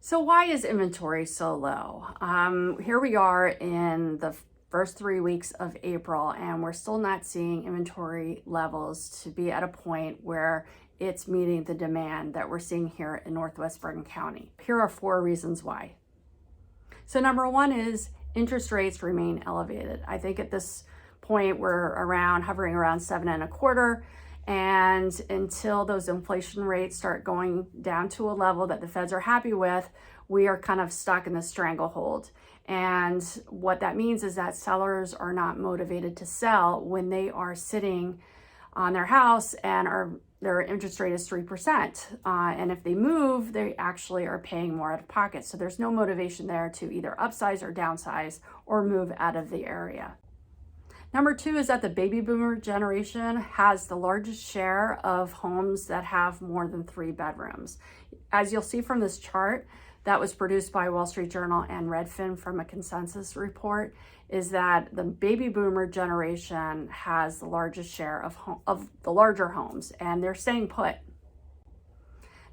So why is inventory so low? Here we are in the first 3 weeks of April, and we're still not seeing inventory levels to be at a point where it's meeting the demand that we're seeing here in Northwest Bergen County. Here are 4 reasons why. So number one is interest rates remain elevated. I think at this point we're hovering around 7.25%. And until those inflation rates start going down to a level that the feds are happy with, we are kind of stuck in the stranglehold. And what that means is that sellers are not motivated to sell when they are sitting on their house and their interest rate is 3%. And if they move, they actually are paying more out of pocket. So there's no motivation there to either upsize or downsize or move out of the area. Number two is that the baby boomer generation has the largest share of homes that have more than 3 bedrooms. As you'll see from this chart that was produced by Wall Street Journal and Redfin from a consensus report, is that the baby boomer generation has the largest share of the larger homes, and they're staying put.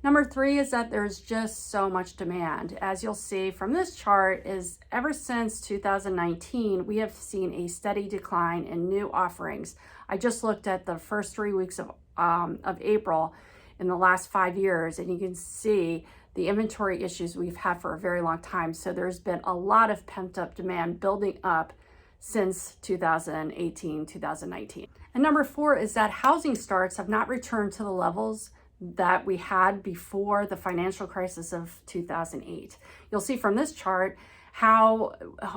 Number three is that there's just so much demand. As you'll see from this chart, is ever since 2019, we have seen a steady decline in new offerings. I just looked at the first 3 weeks of April in the last 5 years, and you can see the inventory issues we've had for a very long time. So there's been a lot of pent up demand building up since 2018, 2019. And number four is that housing starts have not returned to the levels that we had before the financial crisis of 2008. You'll see from this chart how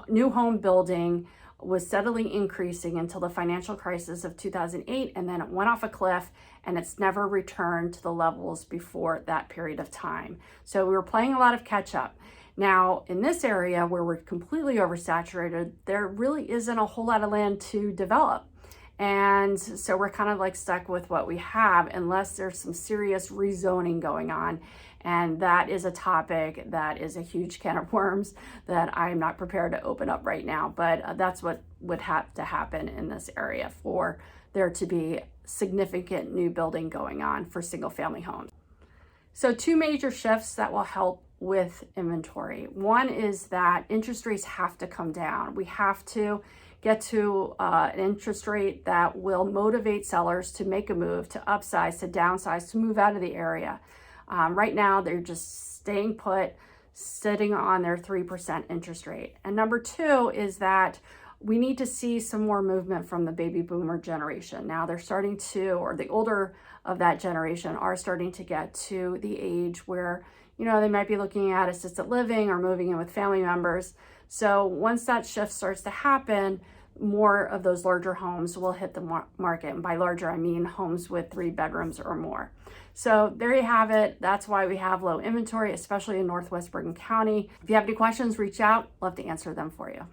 new home building was steadily increasing until the financial crisis of 2008, and then it went off a cliff and it's never returned to the levels before that period of time. So we were playing a lot of catch up. Now, in this area where we're completely oversaturated, there really isn't a whole lot of land to develop. And so we're kind of like stuck with what we have unless there's some serious rezoning going on. And that is a topic that is a huge can of worms that I'm not prepared to open up right now. But that's what would have to happen in this area for there to be significant new building going on for single family homes. So 2 major shifts that will help with inventory. One is that interest rates have to come down. We have to get to an interest rate that will motivate sellers to make a move, to upsize, to downsize, to move out of the area. Right now, they're just staying put, sitting on their 3% interest rate. And number two is that we need to see some more movement from the baby boomer generation. Now they're starting to, or the older of that generation are starting to get to the age where, they might be looking at assisted living or moving in with family members. So once that shift starts to happen, more of those larger homes will hit the market. And by larger, I mean homes with 3 bedrooms or more. So there you have it. That's why we have low inventory, especially in Northwest Bergen County. If you have any questions, reach out. Love to answer them for you.